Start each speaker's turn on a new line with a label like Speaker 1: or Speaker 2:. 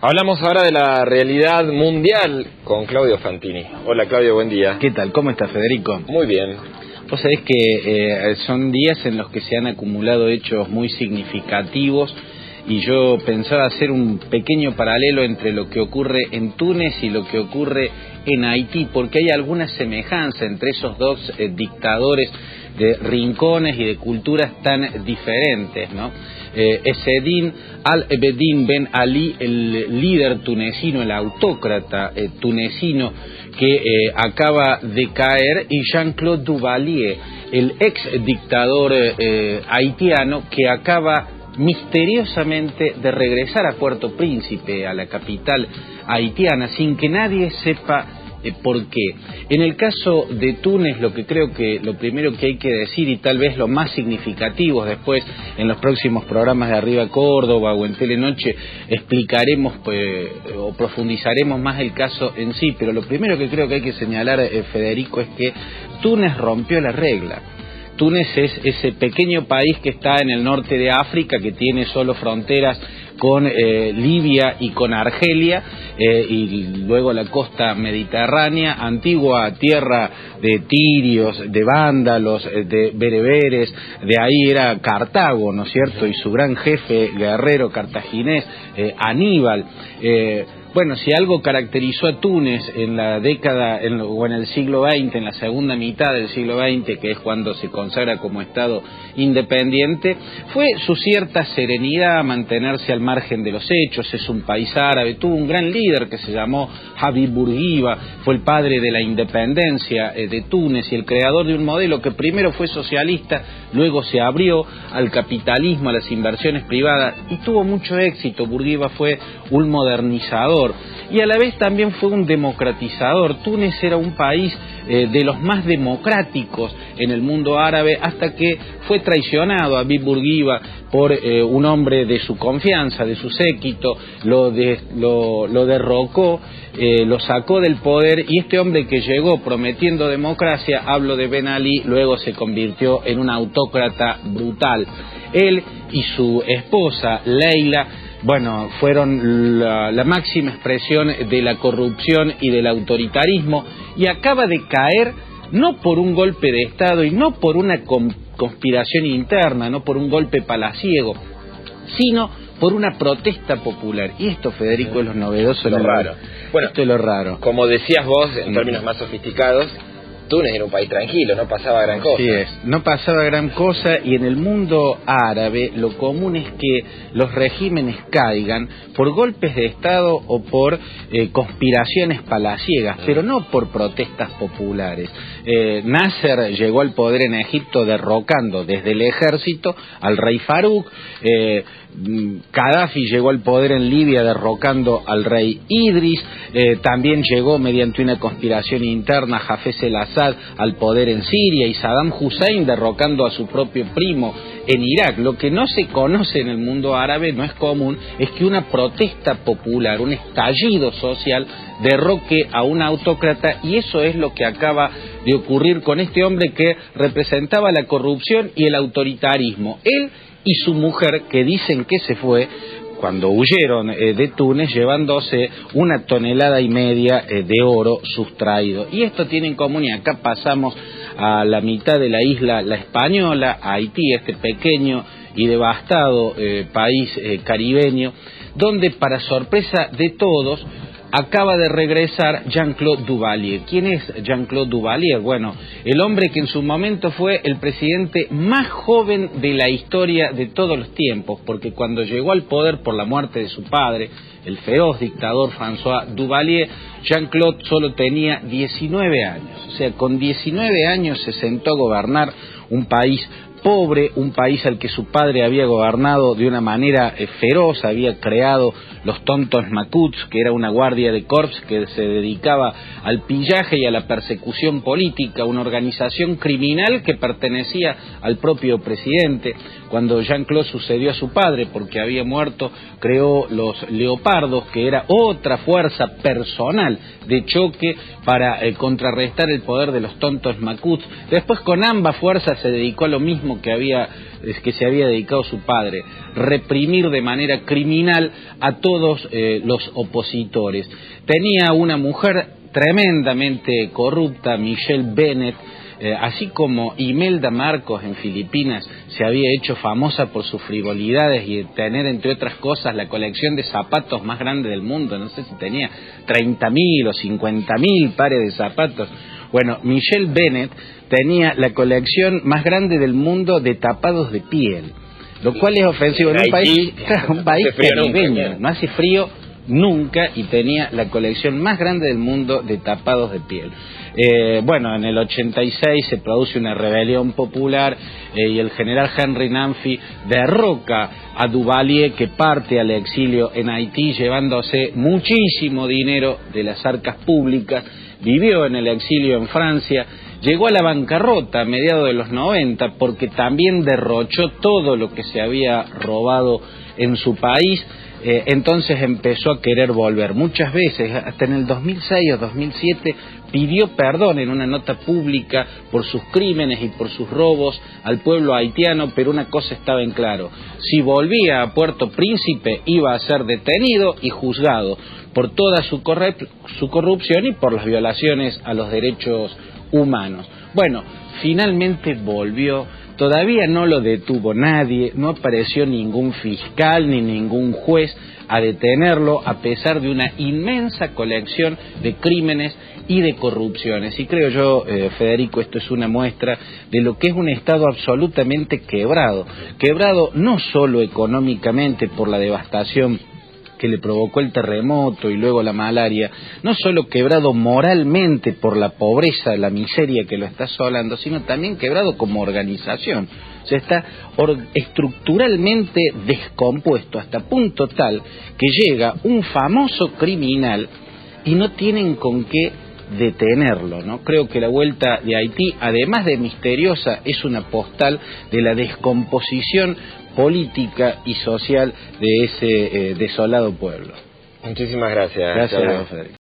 Speaker 1: Hablamos ahora de la realidad mundial con Claudio Fantini. Hola Claudio, buen día.
Speaker 2: ¿Qué tal? ¿Cómo estás, Federico?
Speaker 1: Muy bien.
Speaker 2: Vos sabés que son días en los que se han acumulado hechos muy significativos y yo pensaba hacer un pequeño paralelo entre lo que ocurre en Túnez y lo que ocurre en Haití, porque hay alguna semejanza entre esos dos dictadores de rincones y de culturas tan diferentes, ¿no? Ezzeddine Al-Abidine Ben Ali, el líder tunecino, el autócrata tunecino que acaba de caer, y Jean-Claude Duvalier, el ex dictador haitiano que acaba misteriosamente de regresar a Puerto Príncipe, a la capital haitiana, sin que nadie sepa por qué. En el caso de Túnez, lo que creo que lo primero que hay que decir, y tal vez lo más significativo, después en los próximos programas de Arriba Córdoba o en Telenoche explicaremos o profundizaremos más el caso en sí, pero lo primero que creo que hay que señalar, Federico, es que Túnez rompió la regla. Túnez es ese pequeño país que está en el norte de África, que tiene solo fronteras con Libia y con Argelia, y luego la costa mediterránea, antigua tierra de tirios, de vándalos, de bereberes. De ahí era Cartago, ¿no es cierto?, y su gran jefe guerrero cartaginés, Aníbal. Bueno, si algo caracterizó a Túnez en la década, o en el siglo XX, en la segunda mitad del siglo XX, que es cuando se consagra como Estado independiente, fue su cierta serenidad, mantenerse al margen de los hechos. Es un país árabe, tuvo un gran líder que se llamó Habib Bourguiba, fue el padre de la independencia de Túnez y el creador de un modelo que primero fue socialista, luego se abrió al capitalismo, a las inversiones privadas, y tuvo mucho éxito. Bourguiba fue un modernizador y a la vez también fue un democratizador. Túnez era un país de los más democráticos en el mundo árabe, hasta que fue traicionado a Habib Bourguiba por un hombre de su confianza, de su séquito, lo derrocó, lo sacó del poder, y este hombre que llegó prometiendo democracia, hablo de Ben Ali, luego se convirtió en un autócrata brutal. Él y su esposa, Leila, bueno, fueron la máxima expresión de la corrupción y del autoritarismo, y acaba de caer no por un golpe de Estado y no por una conspiración interna, no por un golpe palaciego, sino por una protesta popular. Y esto, Federico, es lo novedoso,
Speaker 1: lo raro. Bueno,
Speaker 2: esto es lo raro.
Speaker 1: Como decías vos, en términos más sofisticados, Túnez era un país tranquilo, no pasaba gran cosa.
Speaker 2: Sí es, no pasaba gran cosa, y en el mundo árabe lo común es que los regímenes caigan por golpes de Estado o por conspiraciones palaciegas, pero no por protestas populares. Nasser llegó al poder en Egipto derrocando desde el ejército al rey Farouk. Gaddafi llegó al poder en Libia derrocando al rey Idris. También llegó mediante una conspiración interna Hafez el-Assad al poder en Siria, y Saddam Hussein derrocando a su propio primo en Irak. Lo que no se conoce en el mundo árabe, no es común, es que una protesta popular, un estallido social, derroque a un autócrata, y eso es lo que acaba de ocurrir con este hombre que representaba la corrupción y el autoritarismo. Él y su mujer, que dicen que se fue cuando huyeron de Túnez, llevándose 1,5 toneladas de oro sustraído. Y esto tiene en común, y acá pasamos a la mitad de la isla La Española, a Haití, este pequeño y devastado país caribeño, donde, para sorpresa de todos, acaba de regresar Jean-Claude Duvalier. ¿Quién es Jean-Claude Duvalier? Bueno, el hombre que en su momento fue el presidente más joven de la historia de todos los tiempos, porque cuando llegó al poder por la muerte de su padre, el feroz dictador François Duvalier, Jean-Claude solo tenía 19 años. O sea, con 19 años se sentó a gobernar un país pobre, un país al que su padre había gobernado de una manera feroz, había creado los tontos macuts, que era una guardia de corps que se dedicaba al pillaje y a la persecución política, una organización criminal que pertenecía al propio presidente. Cuando Jean-Claude sucedió a su padre, porque había muerto, creó los leopardos, que era otra fuerza personal de choque para contrarrestar el poder de los tontos macuts. Después, con ambas fuerzas, se dedicó a lo mismo mismo que se había dedicado su padre, reprimir de manera criminal a todos los opositores. Tenía una mujer tremendamente corrupta, Michelle Bennett, así como Imelda Marcos en Filipinas se había hecho famosa por sus frivolidades y tener, entre otras cosas, la colección de zapatos más grande del mundo. No sé si tenía 30.000 o 50.000 pares de zapatos. Bueno, Michelle Bennett tenía la colección más grande del mundo de tapados de piel, lo cual es ofensivo en un país caribeño, no hace frío nunca, y tenía la colección más grande del mundo de tapados de piel. Bueno, en el 86 se produce una rebelión popular y el general Henry Namphy derroca a Duvalier, que parte al exilio en Haití llevándose muchísimo dinero de las arcas públicas. Vivió en el exilio en Francia, llegó a la bancarrota a mediados de los 90 porque también derrochó todo lo que se había robado en su país. Entonces empezó a querer volver muchas veces, hasta en el 2006 o 2007 pidió perdón en una nota pública por sus crímenes y por sus robos al pueblo haitiano, pero una cosa estaba en claro: si volvía a Puerto Príncipe iba a ser detenido y juzgado por toda su corrupción y por las violaciones a los derechos humanos. Bueno, finalmente volvió. Todavía no lo detuvo nadie, no apareció ningún fiscal ni ningún juez a detenerlo, a pesar de una inmensa colección de crímenes y de corrupciones. Y creo yo, Federico, esto es una muestra de lo que es un Estado absolutamente quebrado no solo económicamente por la devastación que le provocó el terremoto y luego la malaria, no solo quebrado moralmente por la pobreza, la miseria que lo está asolando, sino también quebrado como organización. O sea, está estructuralmente descompuesto hasta punto tal que llega un famoso criminal y no tienen con qué detenerlo, ¿no? Creo que la vuelta de Haití, además de misteriosa, es una postal de la descomposición política y social de ese desolado pueblo.
Speaker 1: Muchísimas gracias.
Speaker 2: Gracias, Federico.